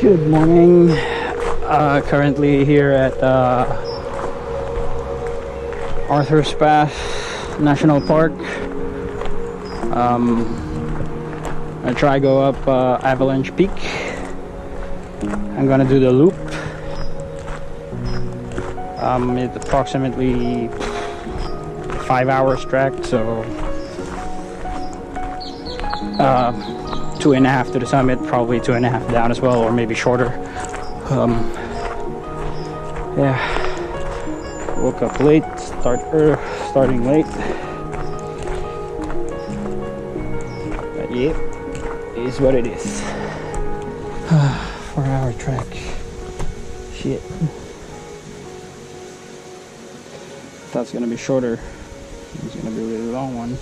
Good morning. Currently here at Arthur's Pass National Park. I try go up Avalanche Peak. I'm gonna do the loop. It's approximately 5 hours track, so 2.5 to the summit, probably 2.5 down as well, or maybe shorter. Yeah, woke up late, starting late, but yeah, it is what it is. 4-hour track. Shit. Thought it's gonna be shorter. It's gonna be a really long one.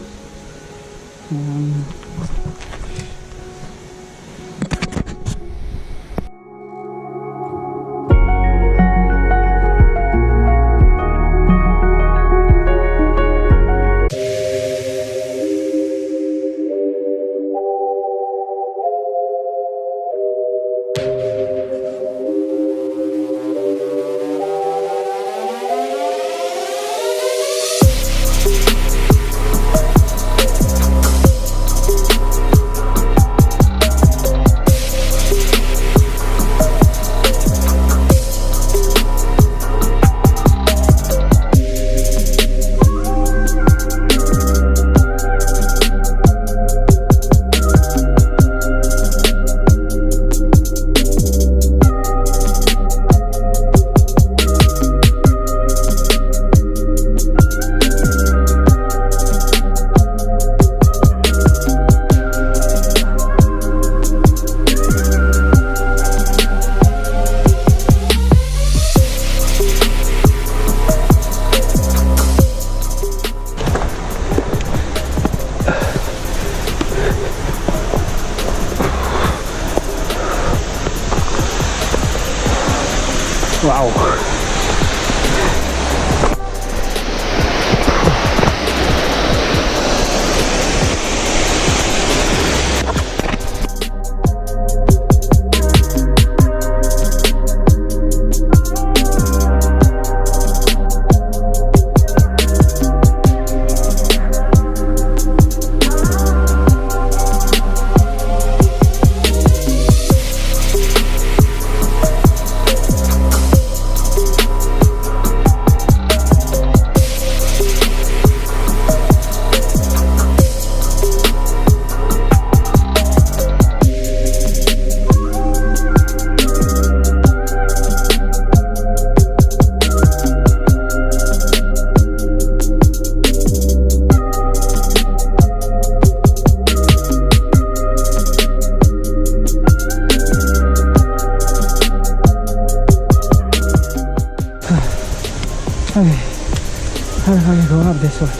Wow. Okay, how do I go up this one?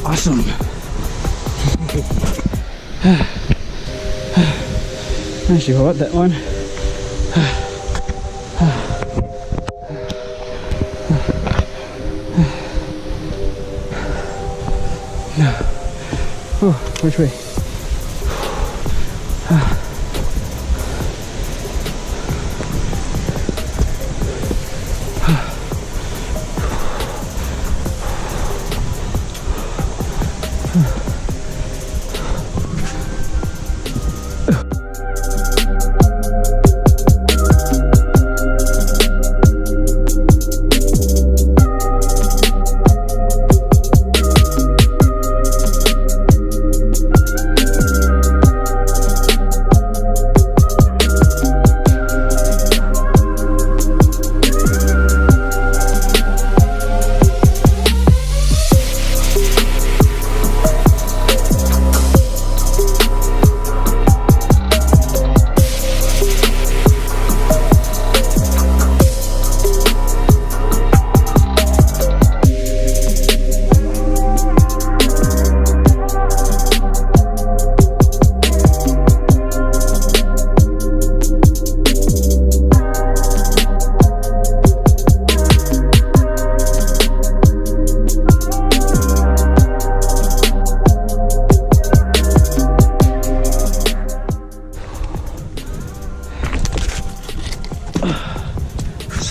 Awesome. I should go up that one. Oh, which way?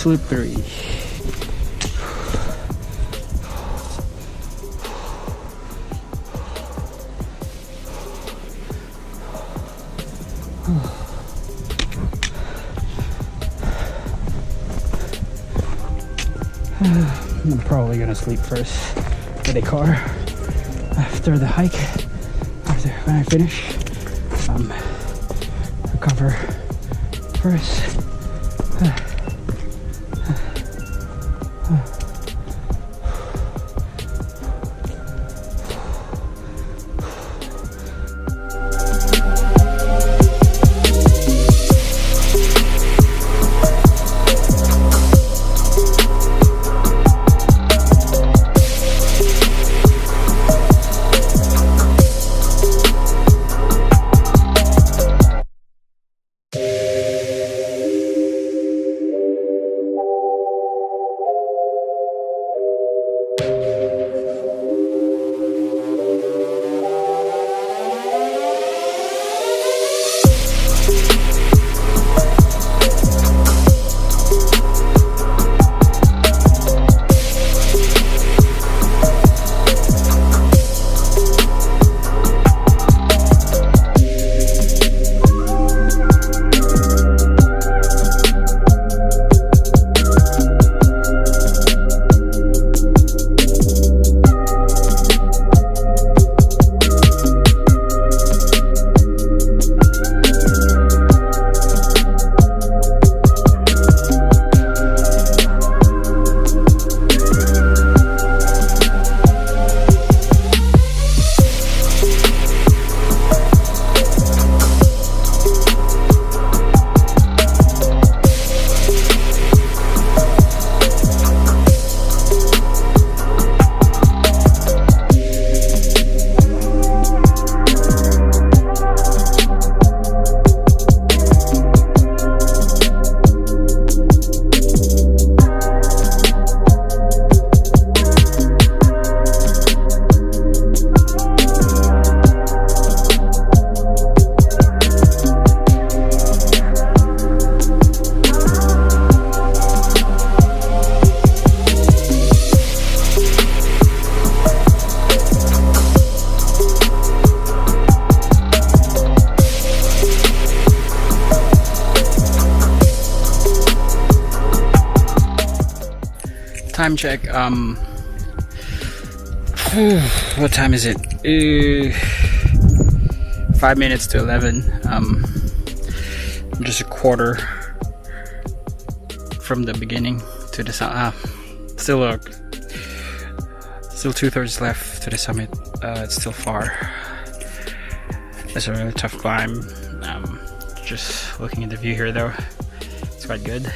slippery. I'm probably gonna sleep first in the car after the hike. When I finish, recover first. Time check. What time is it? 5 minutes to 11. Just a quarter from the beginning to the summit. Still 2/3 left to the summit. It's still far. It's a really tough climb. Just looking at the view here, though, it's quite good.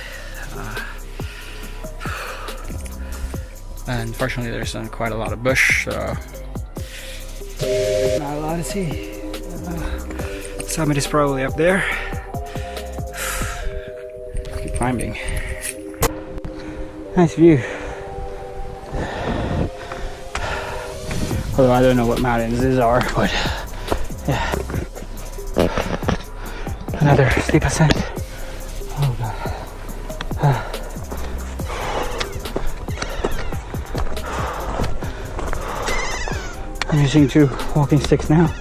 Unfortunately, there's quite a lot of bush, so not a lot to see. Summit is probably up there. Keep climbing. Nice view. Although I don't know what mountains these are, but yeah. Another steep ascent. Oh god. I'm using 2 walking sticks now.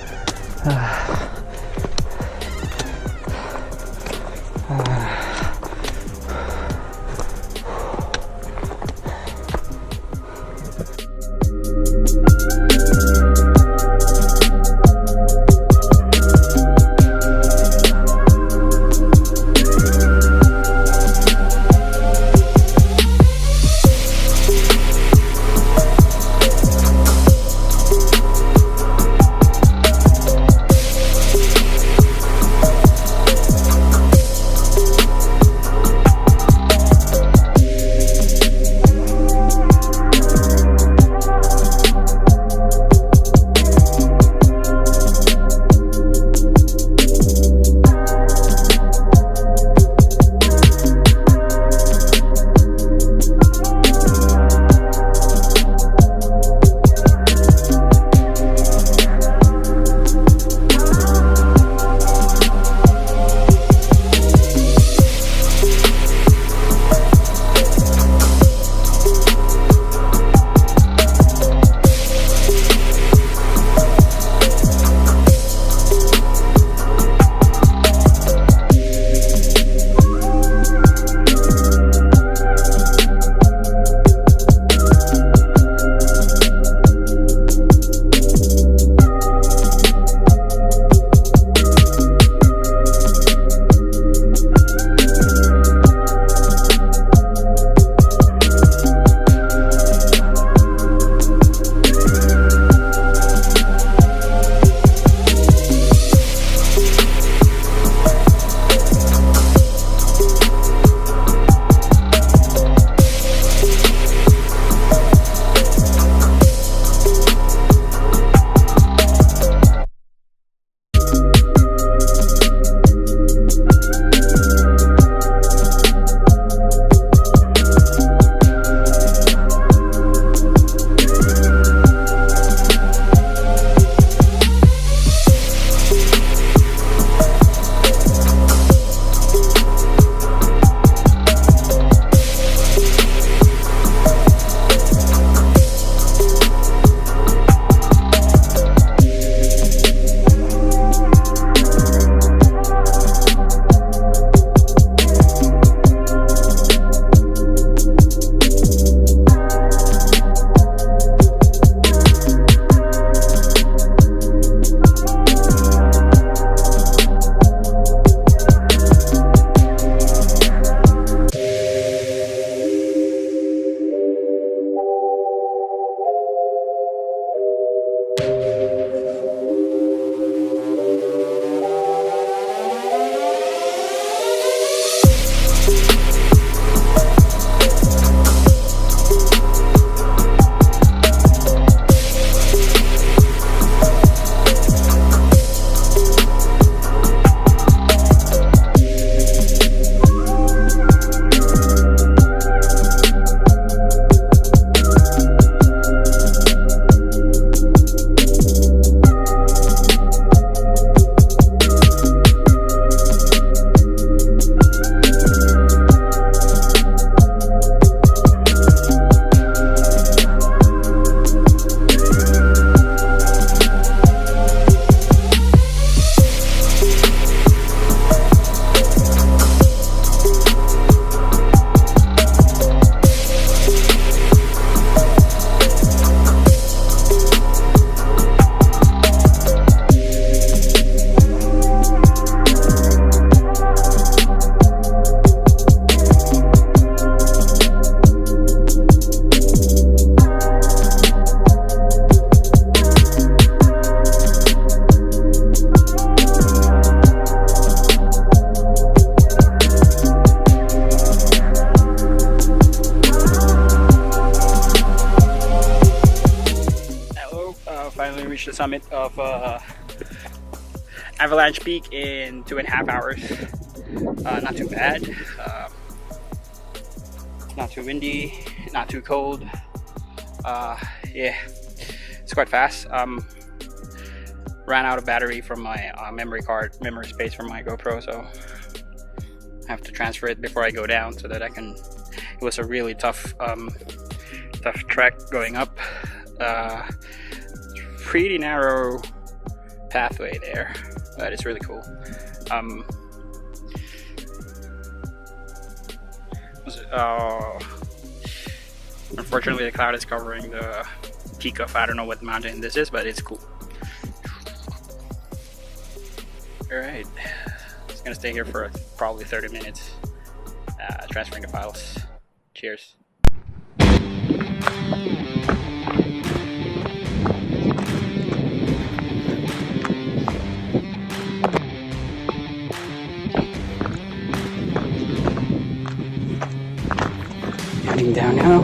summit of Avalanche Peak in 2.5 hours. Not too bad. Not too windy, not too cold. Yeah, it's quite fast. Ran out of battery from my memory space from my GoPro, so I have to transfer it before I go down so that I can. It was a really tough trek going up. Pretty narrow pathway there, but it's really cool. Unfortunately, the cloud is covering the peak of, I don't know what mountain this is, but it's cool. Alright, it's gonna stay here for probably 30 minutes, transferring the files. Cheers. Heading down now.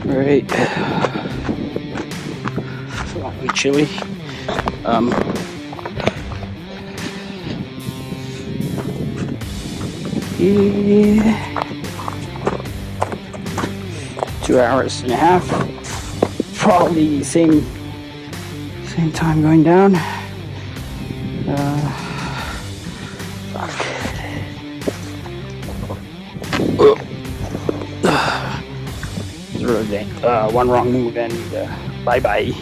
Right. Slightly chilly. Yeah. 2.5 hours. Probably same time going down. Fuck. It's really one wrong move and bye bye.